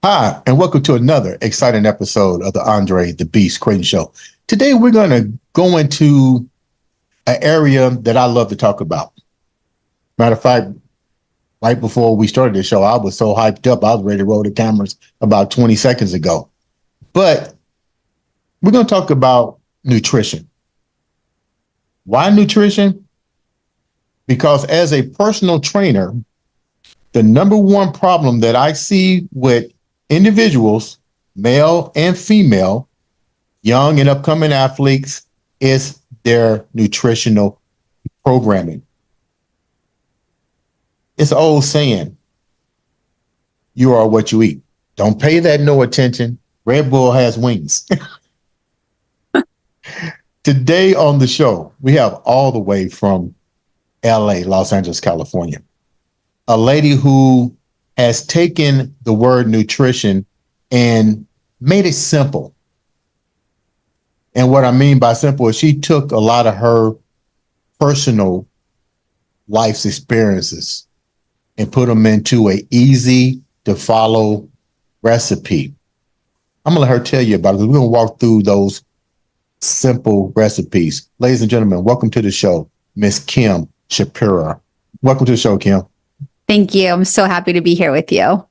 Hi, and welcome to another exciting episode of the Andre The Beast Crayton Show. Today, we're going to go into an area that I love to talk about. Matter of fact, right before we started the show, I was so hyped up, I was ready to roll the cameras about 20 seconds ago. But we're going to talk about nutrition. Why nutrition? Because as a personal trainer, the number one problem that I see with individuals, male and female, young and upcoming athletes, is their nutritional programming. It's an old saying, you are what you eat. Don't pay that no attention. Red Bull has wings. Today on the show, we have all the way from LA, Los Angeles, California, a lady who has taken the word nutrition and made it simple. And what I mean by simple is she took a lot of her personal life's experiences and put them into an easy to follow recipe. I'm gonna let her tell you about it. We're gonna walk through those simple recipes. Ladies and gentlemen, welcome to the show, Miss Kim Shapira. Welcome to the show, Kim. Thank you. I'm so happy to be here with you.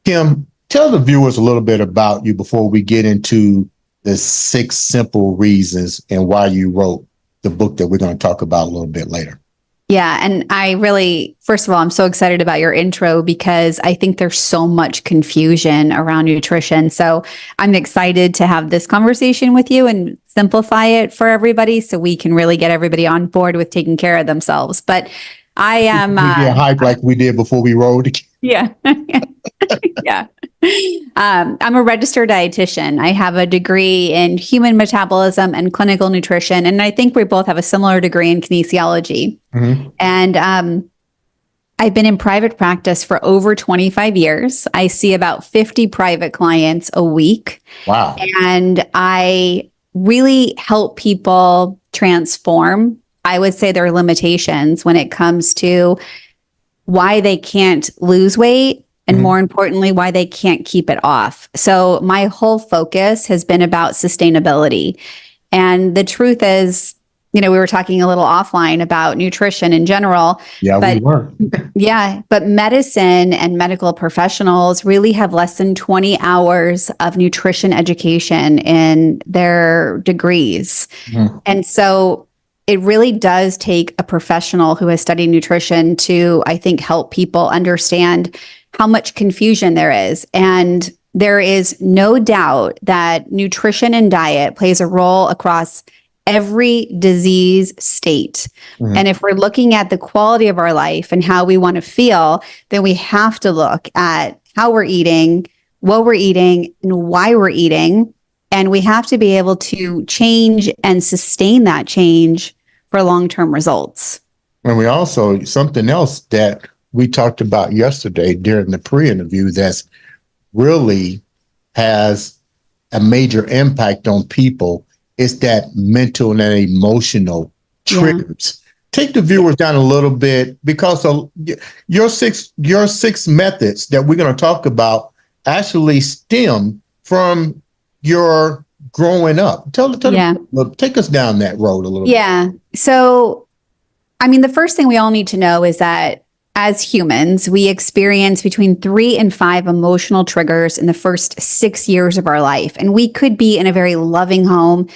Kim, tell the viewers a little bit about you before we get into the 6 simple reasons and why you wrote the book that we're going to talk about a little bit later. Yeah. And I really, first of all, I'm so excited about your intro because I think there's so much confusion around nutrition. So I'm excited to have this conversation with you and simplify it for everybody so we can really get everybody on board with taking care of themselves. But I am hype like we did before we rode. Yeah. Yeah. I'm a registered dietitian. I have a degree in human metabolism and clinical nutrition. And I think we both have a similar degree in kinesiology. Mm-hmm. And I've been in private practice for over 25 years. I see about 50 private clients a week. Wow. And I really help people transform, I would say, their limitations when it comes to why they can't lose weight and, more importantly, why they can't keep it off. So my whole focus has been about sustainability. And the truth is, we were talking a little offline about nutrition in general. Yeah, we were. Yeah, but medicine and medical professionals really have less than 20 hours of nutrition education in their degrees. Mm-hmm. And so it really does take a professional who has studied nutrition to, I think, help people understand how much confusion there is. And there is no doubt that nutrition and diet plays a role across every disease state. Mm-hmm. And if we're looking at the quality of our life and how we want to feel, then we have to look at how we're eating, what we're eating, and why we're eating. And we have to be able to change and sustain that change for long-term results. And we also, something else that we talked about yesterday during the pre-interview that's really has a major impact on people is that mental and emotional triggers. Yeah. Take the viewers down a little bit because of your six methods that we're going to talk about actually stem from your growing up. Take us down that road a little bit. Yeah. So, the first thing we all need to know is that as humans, we experience between 3 and 5 emotional triggers in the first 6 years of our life. And we could be in a very loving home.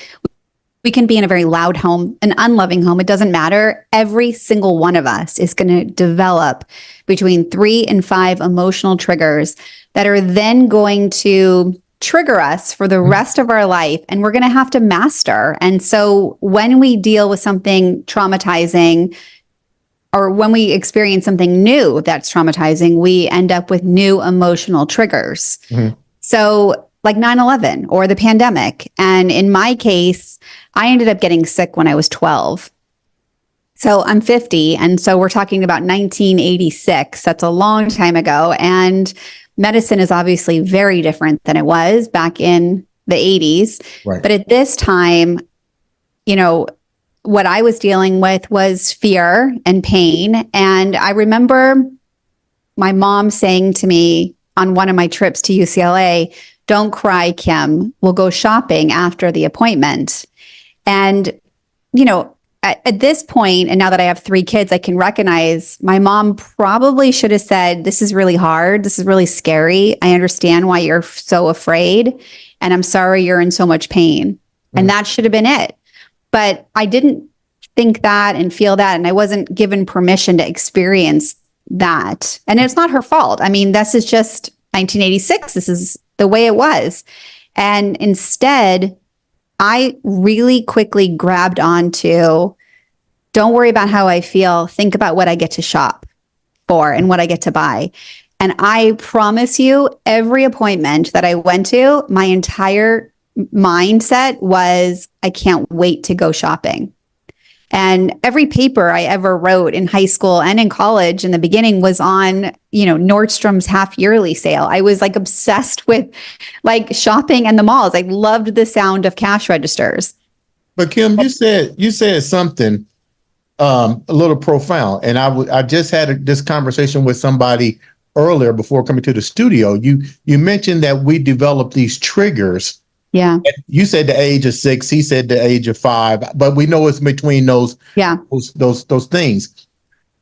We can be in a very loud home, an unloving home. It doesn't matter. Every single one of us is going to develop between 3 and 5 emotional triggers that are then going to trigger us for the rest of our life, and we're going to have to master. And so when we deal with something traumatizing, or when we experience something new that's traumatizing, we end up with new emotional triggers. Mm-hmm. So like 9/11 or the pandemic. And in my case, I ended up getting sick when I was 12. So I'm 50. And so we're talking about 1986. That's a long time ago. And medicine is obviously very different than it was back in the 80s. Right. But at this time, you know, what I was dealing with was fear and pain. And I remember my mom saying to me on one of my trips to UCLA, "Don't cry, Kim. We'll go shopping after the appointment." And, you know, at this point, and now that I have 3 kids, I can recognize my mom probably should have said, "This is really hard. This is really scary. I understand why you're so afraid. And I'm sorry you're in so much pain." And that should have been it. But I didn't think that and feel that. And I wasn't given permission to experience that. And it's not her fault. I mean, this is just 1986. This is the way it was. And instead, I really quickly grabbed onto, don't worry about how I feel. Think about what I get to shop for and what I get to buy. And I promise you, every appointment that I went to, my entire mindset was, I can't wait to go shopping. And every paper I ever wrote in high school and in college in the beginning was on, you know, Nordstrom's half yearly sale. I was like obsessed with like shopping and the malls. I loved the sound of cash registers. But Kim, you said something a little profound, and I just had this conversation with somebody earlier before coming to the studio. You mentioned that we develop these triggers. Yeah. You said the age of 6, he said the age of 5, but we know it's between those things.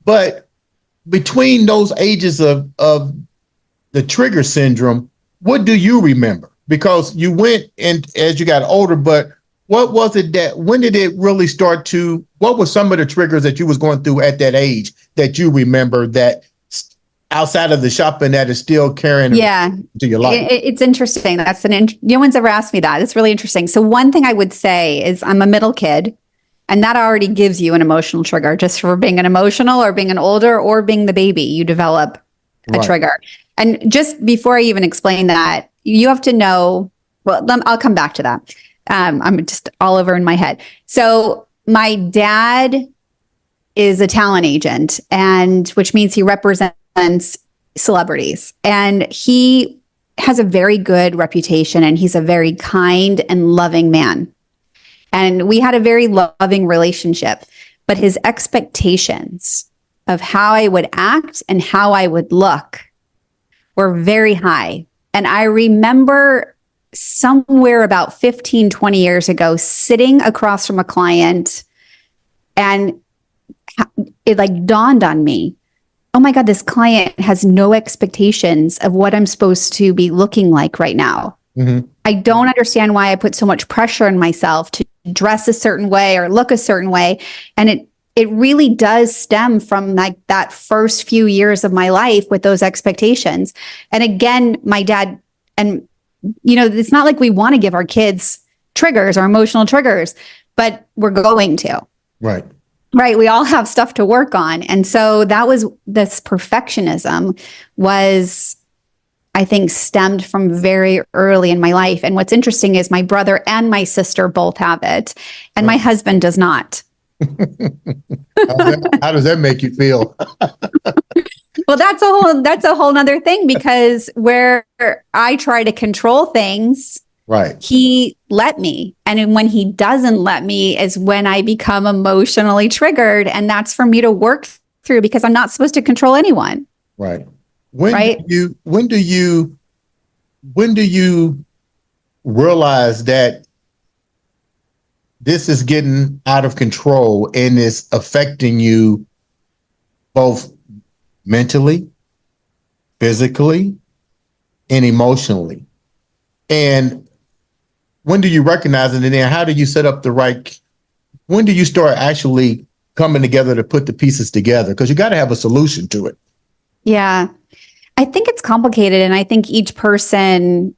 But between those ages of the trigger syndrome, what do you remember? Because you went and as you got older, but what was it when did it really start to, what were some of the triggers that you was going through at that age that you remember that outside of the shopping that is still carrying to your life? It's interesting. No one's ever asked me that. It's really interesting. So one thing I would say is I'm a middle kid, and that already gives you an emotional trigger just for being an emotional or being an older or being the baby. You develop a trigger. And just before I even explain that, you have to know, well, I'll come back to that. I'm just all over in my head. So my dad is a talent agent, and which means he represents celebrities, and he has a very good reputation, and he's a very kind and loving man. And we had a very loving relationship, but his expectations of how I would act and how I would look were very high. And I remember somewhere about 15, 20 years ago, sitting across from a client, and it like dawned on me, oh my God, this client has no expectations of what I'm supposed to be looking like right now. Mm-hmm. I don't understand why I put so much pressure on myself to dress a certain way or look a certain way. And it really does stem from like that first few years of my life with those expectations. And again, my dad, and you know, it's not like we want to give our kids triggers or emotional triggers, but we're going to. Right. Right. We all have stuff to work on. And so that was this perfectionism was, I think, stemmed from very early in my life. And what's interesting is my brother and my sister both have it, and my husband does not. How does that make you feel? Well, that's a whole nother thing, because where I try to control things, right, he let me. And when he doesn't let me is when I become emotionally triggered. And that's for me to work through, because I'm not supposed to control anyone. Right. When do you realize that this is getting out of control and is affecting you both mentally, physically, and emotionally? And when do you recognize it? And then how do you set up when do you start actually coming together to put the pieces together? Because you got to have a solution to it. Yeah. I think it's complicated, and I think each person,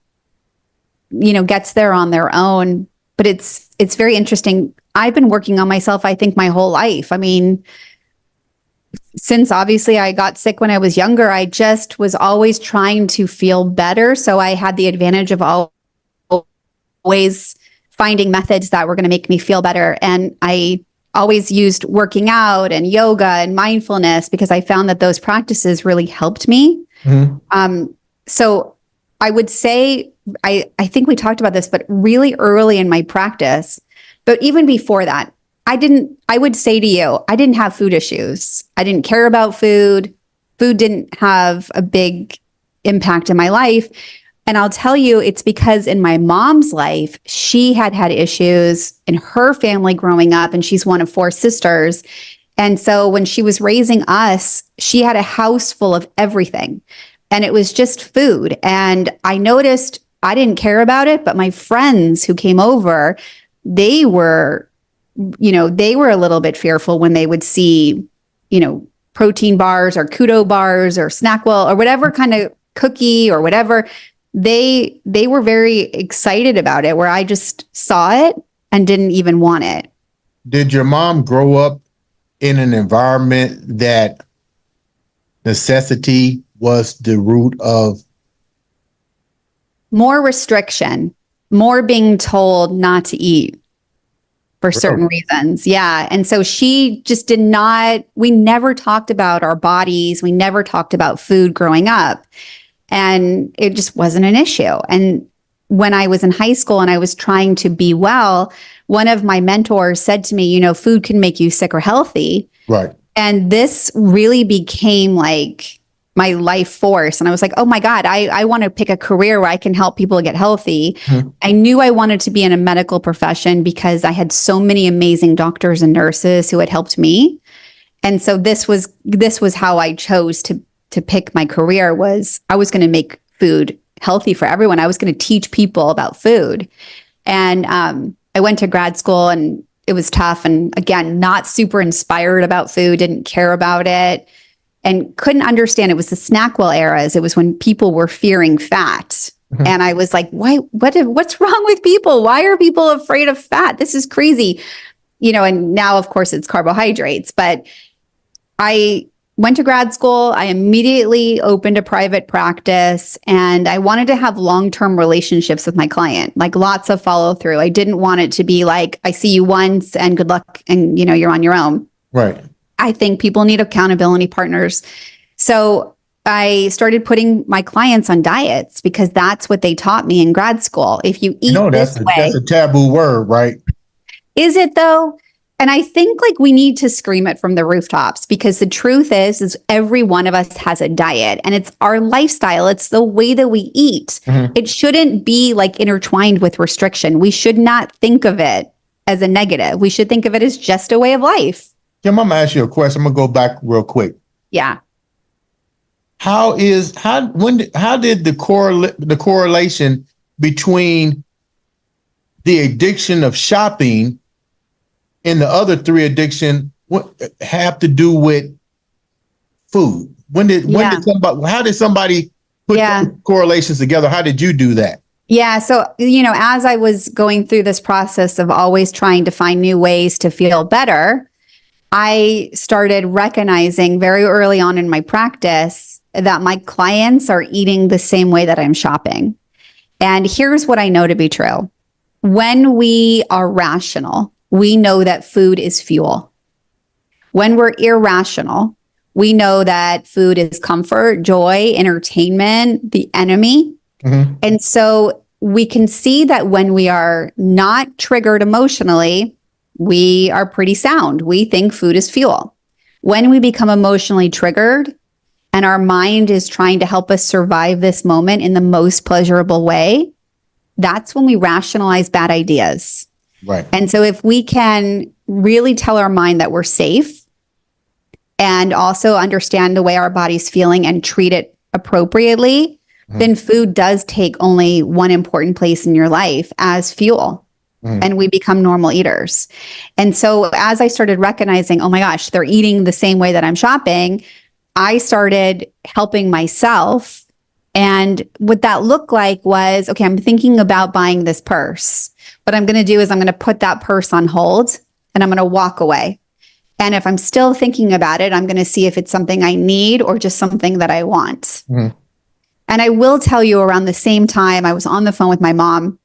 you know, gets there on their own, but it's very interesting. I've been working on myself, I think, my whole life. I mean, since obviously I got sick when I was younger, I just was always trying to feel better. So I had the advantage of always finding methods that were going to make me feel better. And I always used working out and yoga and mindfulness because I found that those practices really helped me. So I would say, I think we talked about this, but really early in my practice, but even before that, I would say to you, I didn't have food issues. I didn't care about food. Food didn't have a big impact in my life. And I'll tell you, it's because in my mom's life, she had issues in her family growing up, and she's one of 4 sisters. And so when she was raising us, she had a house full of everything, and it was just food. And I noticed I didn't care about it, but my friends who came over, they were a little bit fearful when they would see, protein bars or Kudo bars or Snackwell or whatever kind of cookie or whatever. They were very excited about it, where I just saw it and didn't even want it. Did your mom grow up in an environment that necessity was the root of? More restriction, more being told not to eat for certain reasons. Yeah. And so she just we never talked about our bodies. We never talked about food growing up. And it just wasn't an issue. And when I was in high school and I was trying to be well, one of my mentors said to me, food can make you sick or healthy. Right. And this really became like my life force. And I was like, oh my God, I want to pick a career where I can help people get healthy. I knew I wanted to be in a medical profession because I had so many amazing doctors and nurses who had helped me. And so this was how I chose to pick my career. Was I was going to make food healthy for everyone. I was going to teach people about food. And I went to grad school, and it was tough. And again, not super inspired about food, didn't care about it, and couldn't understand. It was the Snackwell eras. It was when people were fearing fat. And I was like, what's wrong with people? Why are people afraid of fat? This is crazy. And now, of course, it's carbohydrates. But I went to grad school. I immediately opened a private practice, and I wanted to have long-term relationships with my client, like lots of follow through. I didn't want it to be like, I see you once and good luck, and you're on your own. Right. I think people need accountability partners. So I started putting my clients on diets because that's what they taught me in grad school. If you eat that's a taboo word, right? Is it though? And I think we need to scream it from the rooftops, because the truth is every one of us has a diet, and it's our lifestyle. It's the way that we eat. It shouldn't be intertwined with restriction. We should not think of it as a negative. We should think of it as just a way of life. Kim, I'm gonna ask you a question. I'm gonna go back real quick. Yeah. How did the correlation between the addiction of shopping and the other 3 addiction have to do with food? How did somebody put those correlations together? How did you do that? Yeah. So, as I was going through this process of always trying to find new ways to feel better, I started recognizing very early on in my practice that my clients are eating the same way that I'm shopping. And here's what I know to be true. When we are rational, we know that food is fuel. When we're irrational, we know that food is comfort, joy, entertainment, the enemy. And so we can see that when we are not triggered emotionally, we are pretty sound. We think food is fuel. When we become emotionally triggered and our mind is trying to help us survive this moment in the most pleasurable way, that's when we rationalize bad ideas. Right. And so if we can really tell our mind that we're safe and also understand the way our body's feeling and treat it appropriately, then food does take only one important place in your life as fuel. And we become normal eaters. And so as I started recognizing, oh my gosh, they're eating the same way that I'm shopping, I started helping myself. And what that looked like was, okay, I'm thinking about buying this purse. What I'm going to do is I'm going to put that purse on hold and I'm going to walk away. And if I'm still thinking about it, I'm going to see if it's something I need or just something that I want. And I will tell you, around the same time, I was on the phone with my mom.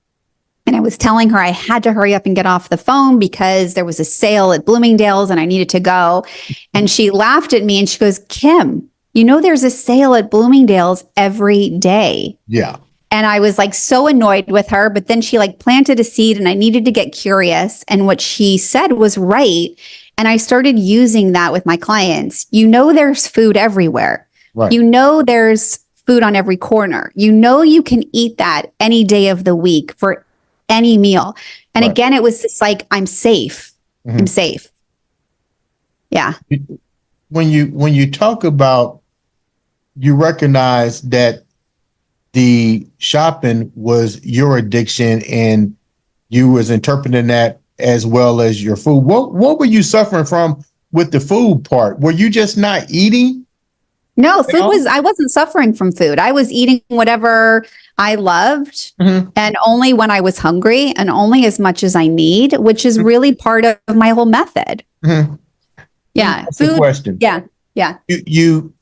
And I was telling her I had to hurry up and get off the phone because there was a sale at Bloomingdale's and I needed to go. And she laughed at me and she goes, Kim, you know, there's a sale at Bloomingdale's every day. Yeah. And I was like so annoyed with her, but then she like planted a seed and I needed to get curious. And what she said was right. And I started using that with my clients. You know, there's food everywhere. Right. You know, there's food on every corner. You know, you can eat that any day of the week for any meal. And Right. again, it was just like, I'm safe. Mhm. I'm safe. Yeah. When you talk about, you recognize that the shopping was your addiction and you was interpreting that as well as your food. What were you suffering from with the food part? Were you just not eating? No, I wasn't suffering from food. I was eating whatever I loved Mhm. and only when I was hungry and only as much as I need, which is really part of my whole method. Mhm. Yeah. That's the question. Yeah. Yeah. You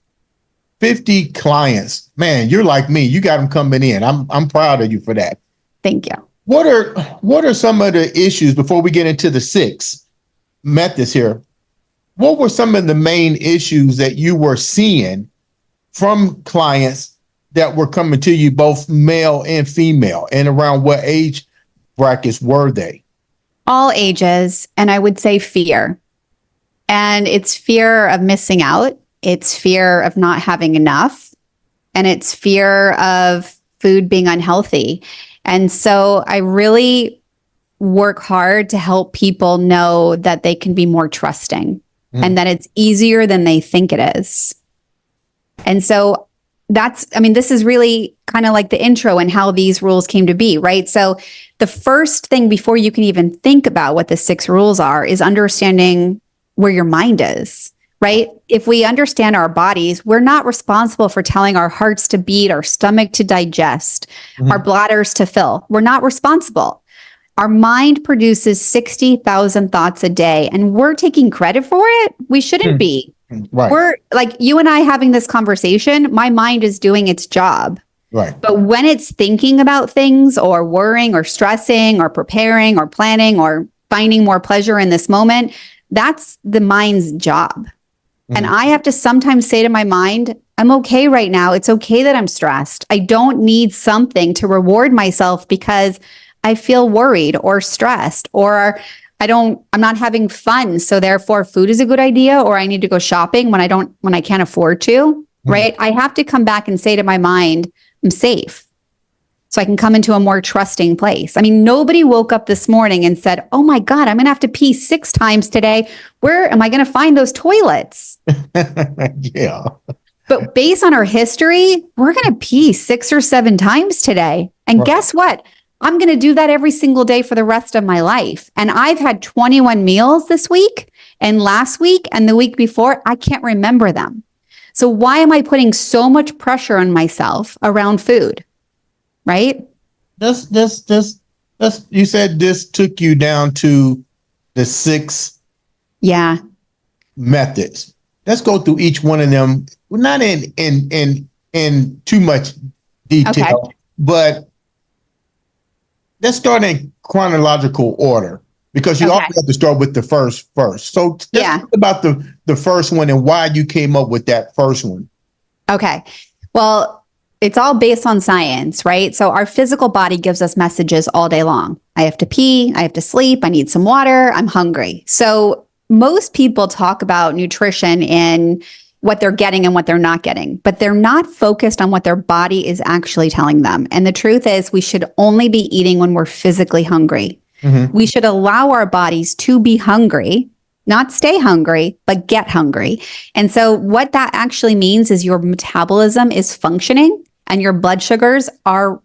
50 clients, man, you're like me. You got them coming in. I'm proud of you for that. Thank you. What are some of the issues before we get into the 6 methods here? What were some of the main issues that you were seeing from clients that were coming to you, both male and female, and around what age brackets were they? All ages. And I would say fear. And it's fear of missing out. It's fear of not having enough. And it's fear of food being unhealthy. And so I really work hard to help people know that they can be more trusting and that it's easier than they think it is. And so this is really kind of like the intro and how these rules came to be, right? So the first thing before you can even think about what the 6 rules are is understanding where your mind is, right? If we understand our bodies, we're not responsible for telling our hearts to beat, our stomach to digest, our bladders to fill. We're not responsible. Our mind produces 60,000 thoughts a day, and we're taking credit for it. We shouldn't be. Right. We're like you and I having this conversation, my mind is doing its job. Right. But when it's thinking about things or worrying or stressing or preparing or planning or finding more pleasure in this moment, that's the mind's job. And I have to sometimes say to my mind, I'm okay right now. It's okay that I'm stressed. I don't need something to reward myself because I feel worried or stressed or I'm not having fun. So therefore food is a good idea, or I need to go shopping when I can't afford to, right? I have to come back and say to my mind, I'm safe. So I can come into a more trusting place. I mean, nobody woke up this morning and said, oh my God, I'm going to have to pee 6 times today. Where am I going to find those toilets? Yeah. But based on our history, we're going to pee 6 or 7 times today. And Right. guess what? I'm going to do that every single day for the rest of my life. And I've had 21 meals this week and last week and the week before. I can't remember them. So why am I putting so much pressure on myself around food? Right? This you said this took you down to the 6 Yeah. methods. Let's go through each one of them. Not in too much detail, Okay. but let's start in chronological order because you Okay. always have to start with the first. So let's talk about the first one and why you came up with that first one. Okay. Well, it's all based on science, right? So our physical body gives us messages all day long. I have to pee, I have to sleep, I need some water, I'm hungry. So most people talk about nutrition in what they're getting and what they're not getting, but they're not focused on what their body is actually telling them. And the truth is we should only be eating when we're physically hungry. We should allow our bodies to be hungry, not stay hungry, but get hungry. And so what that actually means is your metabolism is functioning and your blood sugars are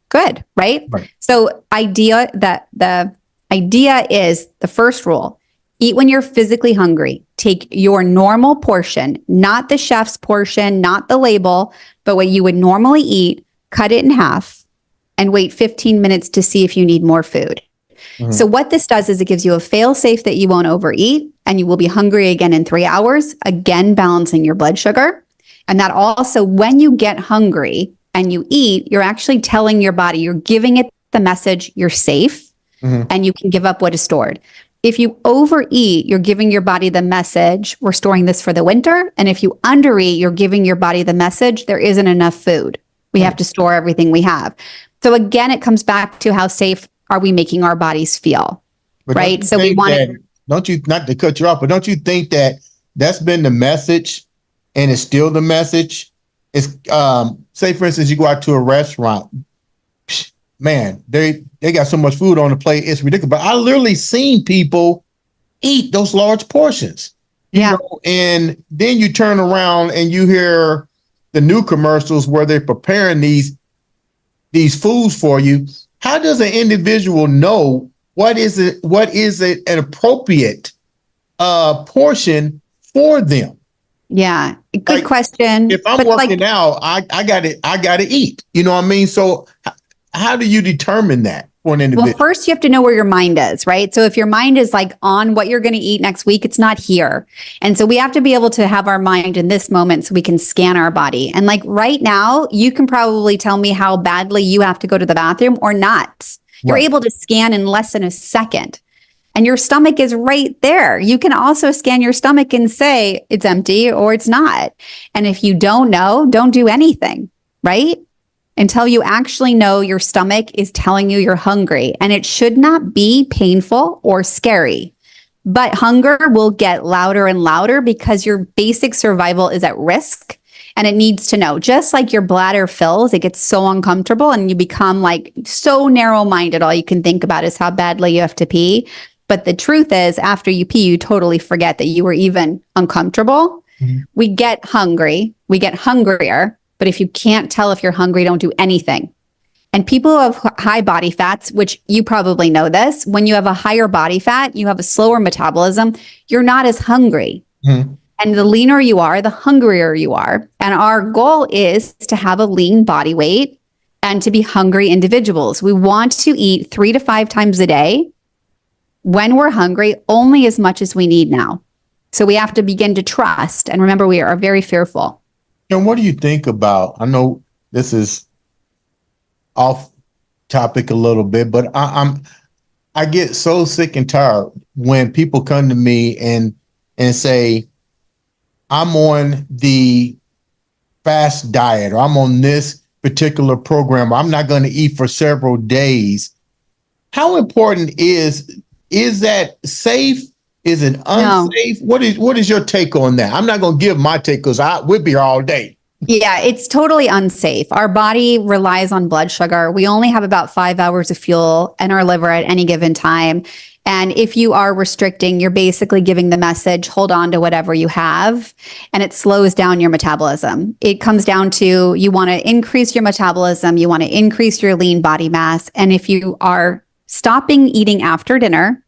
good, right? So the idea is the first rule, eat when you're physically hungry. Take your normal portion, not the chef's portion, not the label, but what you would normally eat, cut it in half and wait 15 minutes to see if you need more food. So what this does is it gives you a fail safe that you won't overeat and you will be hungry again in 3 hours, again, balancing your blood sugar. And that also, when you get hungry and you eat, you're actually telling your body, you're giving it the message you're safe Mhm. and you can give up what is stored. If you overeat, you're giving your body the message, we're storing this for the winter. And if you undereat, you're giving your body the message, there isn't enough food. We have to store everything we have. So again, it comes back to how safe are we making our bodies feel, But right? don't you So we think want that, to, don't you, not to cut you off, but don't you think that that's been the message and it's still the message? It's say for instance, you go out to a restaurant, man, they got so much food on the plate, it's ridiculous. But I literally seen people eat those large portions, you know, and then you turn around and you hear the new commercials where they're preparing these foods for you. How does an individual know what is it an appropriate portion for them? yeah, good Like, question. if I'm But working out, I gotta eat. You know what I mean? So how do you determine that for an individual? well, first you have to know where your mind is, right? So if your mind is like on what you're going to eat next week, it's not here. And so we have to be able to have our mind in this moment so we can scan our body. And like right now, you can probably tell me how badly you have to go to the bathroom or not. You're Right. able to scan in less than a second. And your stomach is right there. You can also scan your stomach and say it's empty or it's not. And if you don't know, don't do anything, right? Until you actually know your stomach is telling you you're hungry. And it should not be painful or scary. But hunger will get louder and louder because your basic survival is at risk and it needs to know. Just like your bladder fills, it gets so uncomfortable and you become like so narrow minded. All you can think about is how badly you have to pee. But the truth is, after you pee, you totally forget that you were even uncomfortable. Mhm. We get hungry, we get hungrier. But if you can't tell if you're hungry, don't do anything. And people who have high body fats, which you probably know this, when you have a higher body fat, you have a slower metabolism, you're not as hungry. Mhm. And the leaner you are, the hungrier you are. And our goal is to have a lean body weight and to be hungry individuals. We want to eat 3 to 5 times a day when we're hungry, only as much as we need now. So we have to begin to trust. And remember, we are very fearful. And what do you think about? I know this is off topic a little bit, but I get so sick and tired when people come to me and say, I'm on the fast diet or I'm on this particular program, or I'm not going to eat for several days. How important is that safe? Is it unsafe? No. What is your take on that? I'm not going to give my take because we'll be here all day. Yeah, it's totally unsafe. Our body relies on blood sugar. We only have about 5 hours of fuel in our liver at any given time. And if you are restricting, you're basically giving the message, hold on to whatever you have, and it slows down your metabolism. It comes down to you want to increase your metabolism, you want to increase your lean body mass. And if you are stopping eating after dinner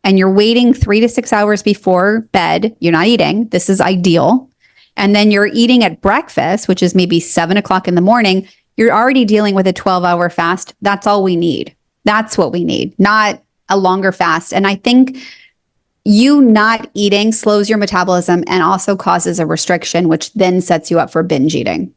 and you're waiting 3 to 6 hours before bed, you're not eating. This is ideal. And then you're eating at breakfast, which is maybe 7 o'clock in the morning, you're already dealing with a 12-hour fast. That's all we need. That's what we need, not a longer fast. And I think you not eating slows your metabolism and also causes a restriction, which then sets you up for binge eating.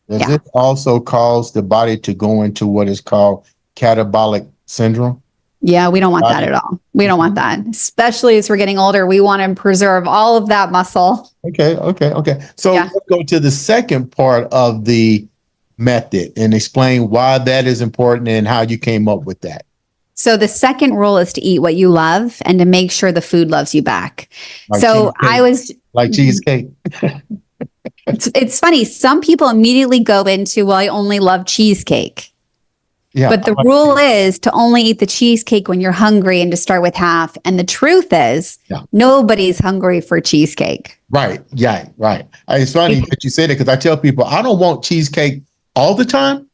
Does it also cause the body to go into what is called catabolic syndrome? Yeah, we don't want that at all. We don't want that, especially as we're getting older. We want to preserve all of that muscle. Okay. So let's go to the second part of the method and explain why that is important and how you came up with that. So the second rule is to eat what you love and to make sure the food loves you back. Like So cheesecake. I was Like cheesecake. it's funny. Some people immediately go into, well, I only love cheesecake. Yeah. But the rule is to only eat the cheesecake when you're hungry and to start with half. And the truth is, nobody's hungry for cheesecake. Right. Yeah. Right. It's funny that you say that because I tell people I don't want cheesecake all the time,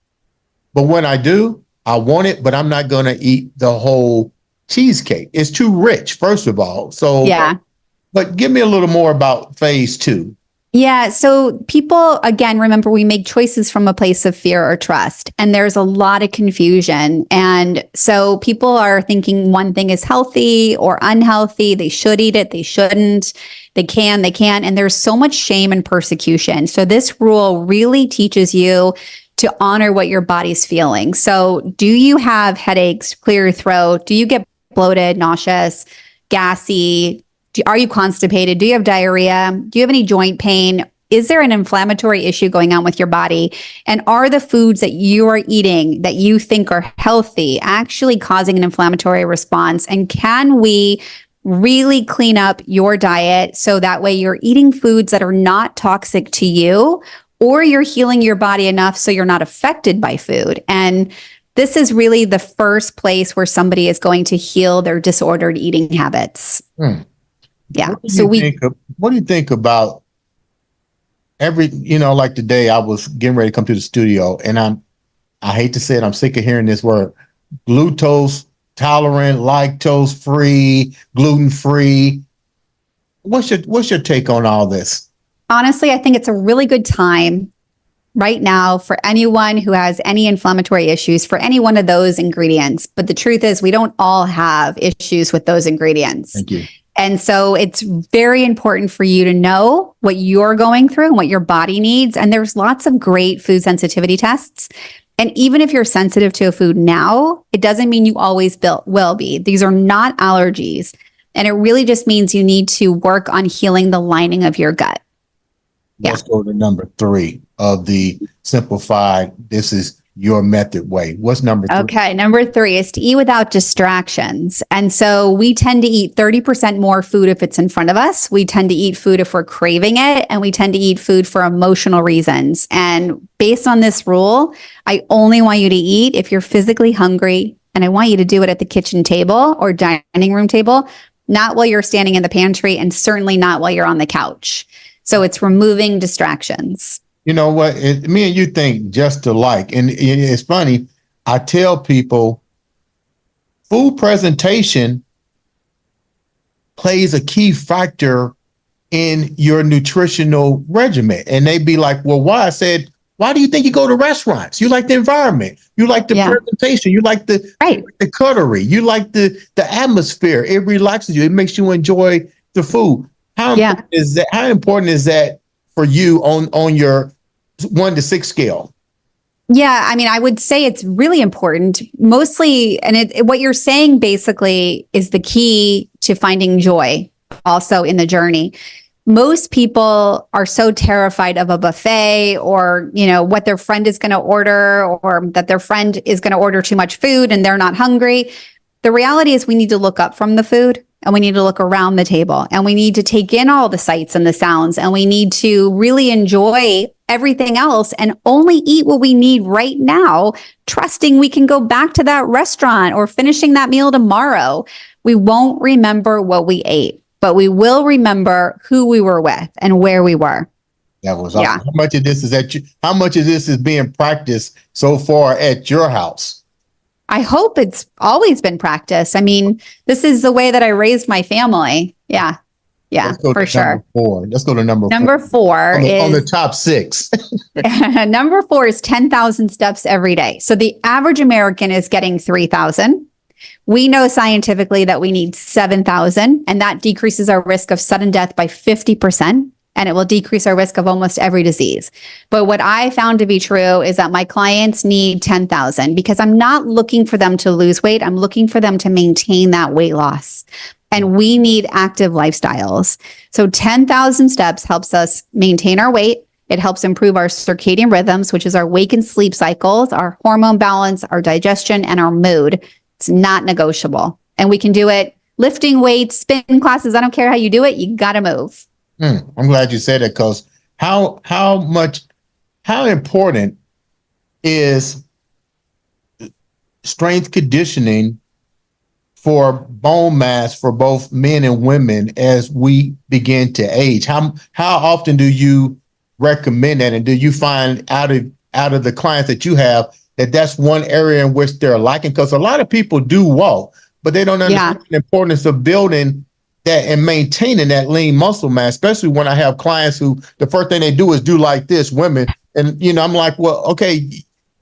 but when I do, I want it, but I'm not going to eat the whole cheesecake. It's too rich, first of all. So, but give me a little more about phase 2. Yeah. So people, again, remember, we make choices from a place of fear or trust, and there's a lot of confusion. And so people are thinking one thing is healthy or unhealthy. They should eat it. They shouldn't. They can't. And there's so much shame and persecution. So this rule really teaches you to honor what your body's feeling. So do you have headaches, clear throat? Do you get bloated, nauseous, gassy? Are you constipated? Do you have diarrhea? Do you have any joint pain? Is there an inflammatory issue going on with your body? And are the foods that you are eating that you think are healthy actually causing an inflammatory response? And can we really clean up your diet so that way you're eating foods that are not toxic to you, or you're healing your body enough so you're not affected by food? And this is really the first place where somebody is going to heal their disordered eating habits. Yeah. What do you think about like today I was getting ready to come to the studio, and I hate to say it, I'm sick of hearing this word, glucose tolerant, lactose free, gluten free. What's your take on all this? Honestly, I think it's a really good time right now for anyone who has any inflammatory issues for any one of those ingredients. But the truth is, we don't all have issues with those ingredients. Thank you. And so it's very important for you to know what you're going through and what your body needs. And there's lots of great food sensitivity tests. And even if you're sensitive to a food now, it doesn't mean you always will be. These are not allergies. And it really just means you need to work on healing the lining of your gut. Let's go to number 3 of the simplified, this is your method way. What's number 3? Okay, number 3 is to eat without distractions. And so we tend to eat 30% more food if it's in front of us. We tend to eat food if we're craving it, and we tend to eat food for emotional reasons. And based on this rule, I only want you to eat if you're physically hungry, and I want you to do it at the kitchen table or dining room table, not while you're standing in the pantry, and certainly not while you're on the couch. So it's removing distractions. You know what? Me and you think just alike. And it's funny. I tell people food presentation plays a key factor in your nutritional regimen. And they'd be like, well, why? I said, why do you think you go to restaurants? You like the environment. You like the presentation. You like the cutlery. You like the atmosphere. It relaxes you. It makes you enjoy the food. How important is that for you on your 1 to 6 scale? Yeah, I mean, I would say it's really important, mostly, and what you're saying basically is the key to finding joy also in the journey. Most people are so terrified of a buffet, or, what their friend is going to order, or that their friend is going to order too much food and they're not hungry. The reality is we need to look up from the food, and we need to look around the table, and we need to take in all the sights and the sounds, and we need to really enjoy everything else and only eat what we need right now, trusting we can go back to that restaurant or finishing that meal tomorrow. We won't remember what we ate, but we will remember who we were with and where we were. That was awesome. How much of this is being practiced so far at your house? I hope it's always been practiced. I mean, this is the way that I raised my family. Yeah. Yeah, for sure. Let's go to number 4. Number 4 is on the top 6. Number 4 is 10,000 steps every day. So the average American is getting 3,000. We know scientifically that we need 7,000, and that decreases our risk of sudden death by 50%. And it will decrease our risk of almost every disease. But what I found to be true is that my clients need 10,000 because I'm not looking for them to lose weight. I'm looking for them to maintain that weight loss. And we need active lifestyles. So 10,000 steps helps us maintain our weight. It helps improve our circadian rhythms, which is our wake and sleep cycles, our hormone balance, our digestion, and our mood. It's not negotiable. And we can do it lifting weights, spin classes. I don't care how you do it. You got to move. I'm glad you said that, because how important is strength conditioning for bone mass for both men and women as we begin to age? How often do you recommend that, and do you find out of the clients that you have that that's one area in which they're lacking? Because a lot of people do walk, but they don't understand the importance of building that and maintaining that lean muscle mass, especially when I have clients who the first thing they do is do like this, women. And, I'm like, well, okay,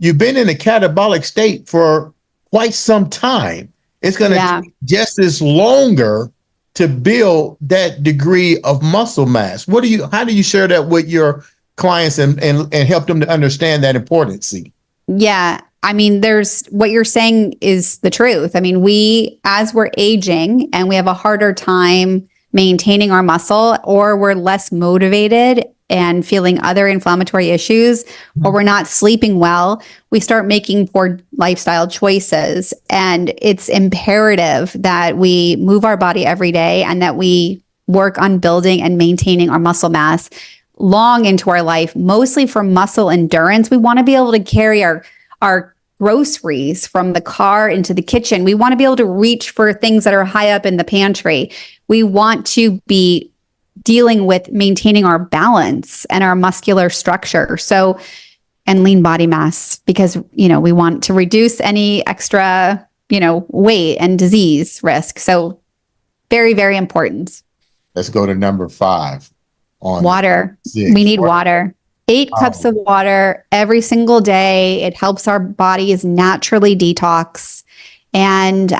you've been in a catabolic state for quite some time. It's going to take just as longer to build that degree of muscle mass. How do you share that with your clients and help them to understand that importance. Yeah. I mean, there's what you're saying is the truth. I mean, as we're aging and we have a harder time maintaining our muscle, or we're less motivated and feeling other inflammatory issues, or we're not sleeping well, we start making poor lifestyle choices. And it's imperative that we move our body every day and that we work on building and maintaining our muscle mass long into our life, mostly for muscle endurance. We want to be able to carry our groceries from the car into the kitchen. We want to be able to reach for things that are high up in the pantry. We want to be dealing with maintaining our balance and our muscular structure. So, and lean body mass, because, we want to reduce any extra, weight and disease risk. So very, very important. Let's go to number 5 on water. 6. We need water. 8 cups of water every single day. It helps our bodies naturally detox. And,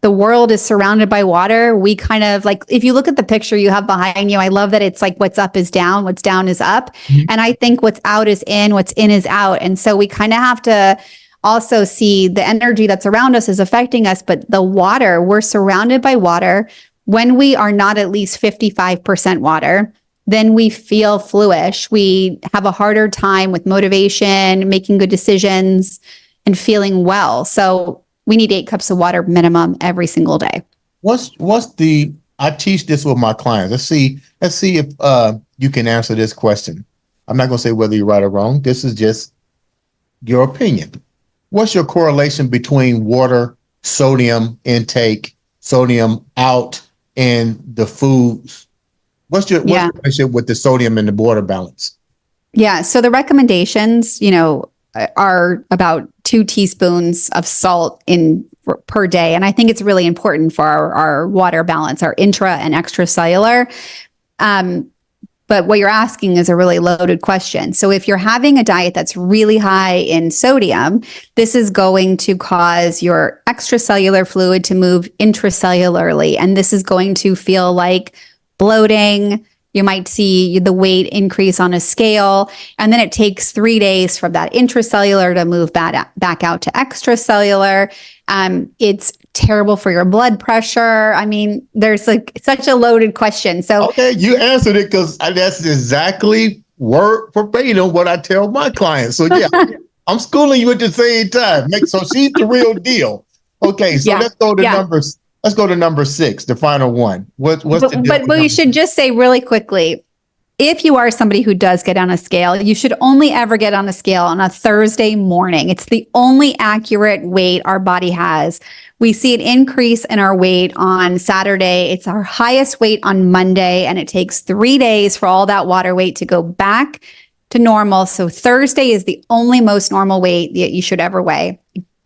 the world is surrounded by water. We kind of like, if you look at the picture you have behind you, I love that it's like what's up is down, what's down is up. Mm-hmm. And I think what's out is in, what's in is out. And so we kind of have to also see the energy that's around us is affecting us, but the water, we're surrounded by water. When we are not at least 55% water, then we feel fluish. We have a harder time with motivation, making good decisions, and feeling well. So we need 8 cups of water minimum every single day. I teach this with my clients. Let's see if you can answer this question. I'm not going to say whether you're right or wrong. This is just your opinion. What's your correlation between water, sodium intake, sodium out, and the foods? What's your relationship with the sodium and the water balance? Yeah. So the recommendations, are about 2 teaspoons of salt per day. And I think it's really important for our water balance, our intra and extracellular. But what you're asking is a really loaded question. So if you're having a diet that's really high in sodium, this is going to cause your extracellular fluid to move intracellularly. And this is going to feel like bloating. You might see the weight increase on a scale, and then it takes 3 days from that intracellular to move back out to extracellular. It's terrible for your blood pressure. I mean, there's like such a loaded question. So okay, you answered it, because that's exactly word verbatim what I tell my clients. So yeah, I'm schooling you at the same time. So she's the real deal. Okay, so let's go to numbers. Let's go to number 6, the final one. What's the deal? But we should just say really quickly, if you are somebody who does get on a scale, you should only ever get on a scale on a Thursday morning. It's the only accurate weight our body has. We see an increase in our weight on Saturday. It's our highest weight on Monday, and it takes 3 days for all that water weight to go back to normal. So Thursday is the only most normal weight that you should ever weigh.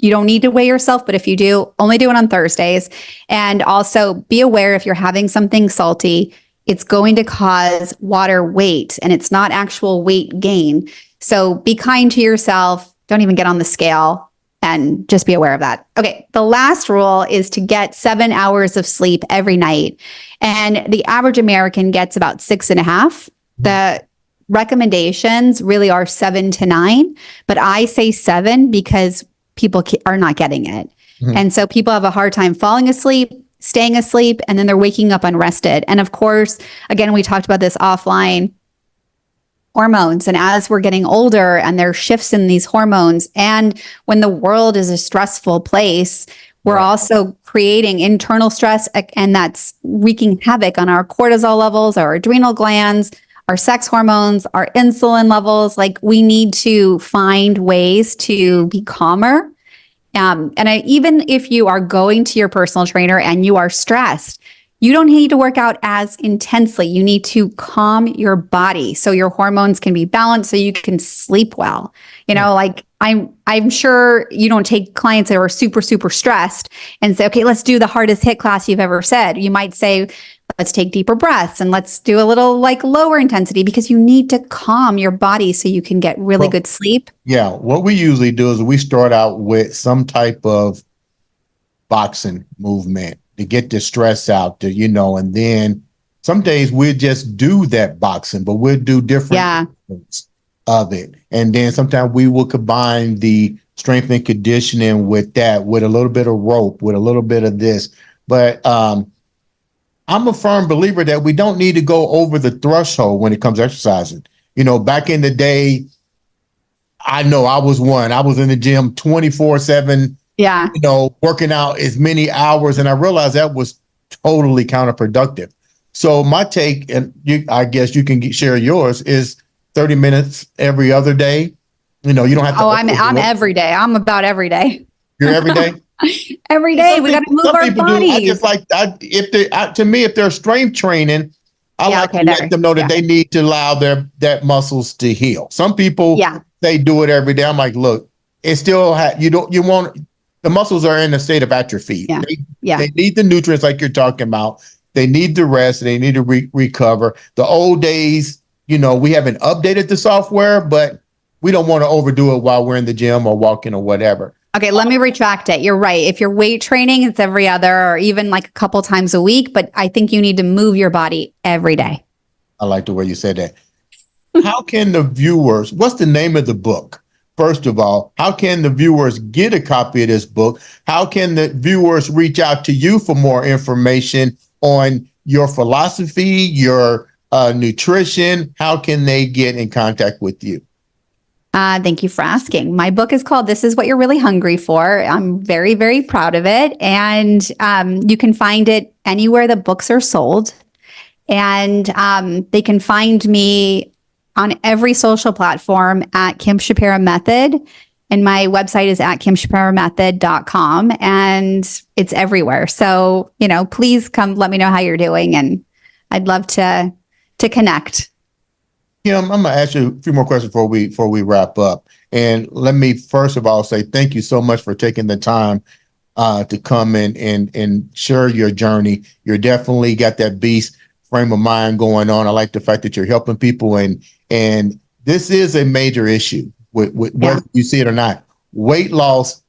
You don't need to weigh yourself, but if you do, only do it on Thursdays. And also be aware, if you're having something salty, it's going to cause water weight, and it's not actual weight gain. So be kind to yourself. Don't even get on the scale, and just be aware of that. Okay. The last rule is to get 7 hours of sleep every night. And the average American gets about 6.5. The recommendations really are 7 to 9, but I say 7 because people are not getting it. Mm-hmm. And so people have a hard time falling asleep, staying asleep, and then they're waking up unrested. And of course, again, we talked about this offline, hormones. And as we're getting older and there are shifts in these hormones, and when the world is a stressful place, we're also creating internal stress, and that's wreaking havoc on our cortisol levels, our adrenal glands, our sex hormones, our insulin levels. Like, we need to find ways to be calmer. Even if you are going to your personal trainer and you are stressed, you don't need to work out as intensely. You need to calm your body so your hormones can be balanced, so you can sleep well. Like, I'm sure you don't take clients that are super, super stressed and say, okay, let's do the hardest hit class you've ever said. You might say, let's take deeper breaths and let's do a little like lower intensity, because you need to calm your body so you can get really good sleep. Yeah. What we usually do is we start out with some type of boxing movement to get the stress out, and then some days we'll just do that boxing, but we'll do different things of it. And then sometimes we will combine the strength and conditioning with that, with a little bit of rope, with a little bit of this. But I'm a firm believer that we don't need to go over the threshold when it comes to exercising. You know, back in the day, I know I was in the gym 24/7, you know, working out as many hours. And I realized that was totally counterproductive. So my take, and I guess you can share yours, is 30 minutes every other day. You know, you don't have to. Oh, I'm every day. I'm about every day. You're every day? Every day. We got to move our bodies. I just like, to me, if they're strength training, I like to let them know that they need to allow their muscles to heal. Some people, they do it every day. I'm like, look, it still the muscles are in a state of atrophy. They need the nutrients like you're talking about. They need the rest. They need to recover. The old days, you know, we haven't updated the software, but we don't want to overdo it while we're in the gym or walking or whatever. Okay, let me retract it. You're right. If you're weight training, it's every other or even like a couple times a week, but I think you need to move your body every day. I like the way you said that. How can the viewers, what's the name of the book? First of all, how can the viewers get a copy of this book? How can the viewers reach out to you for more information on your philosophy, your nutrition? How can they get in contact with you? Thank you for asking. My book is called This Is What You're Really Hungry For. I'm very, very proud of it. And you can find it anywhere the books are sold. And they can find me on every social platform at Kim Shapira Method. And my website is at kimshapiramethod.com. And it's everywhere. So, you know, please come let me know how you're doing. And I'd love to connect. Kim, I'm going to ask you a few more questions before we wrap up. And let me first of all say thank you so much for taking the time to come in and share your journey. You're definitely got that beast frame of mind going on. I like the fact that you're helping people, and this is a major issue with whether you see it or not. Weight loss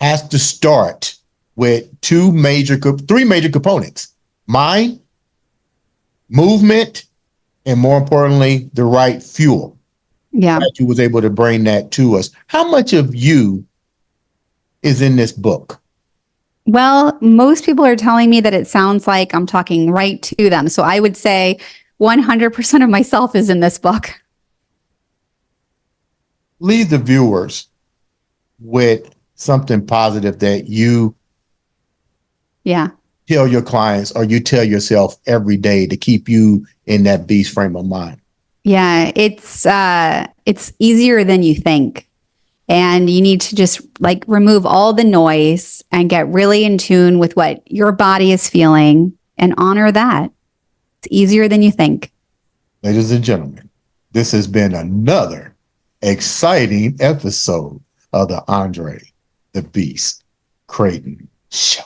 has to start with three major components: mind, movement, and more importantly, the right fuel. That you was able to bring that to us. How much of you is in this book? Well, most people are telling me that it sounds like I'm talking right to them. So I would say 100% of myself is in this book. Leave the viewers with something positive that you tell your clients or you tell yourself every day to keep you in that beast frame of mind. Yeah, it's easier than you think. And you need to just like remove all the noise and get really in tune with what your body is feeling and honor that. It's easier than you think. Ladies and gentlemen, this has been another exciting episode of the Andre the Beast Crayton Show.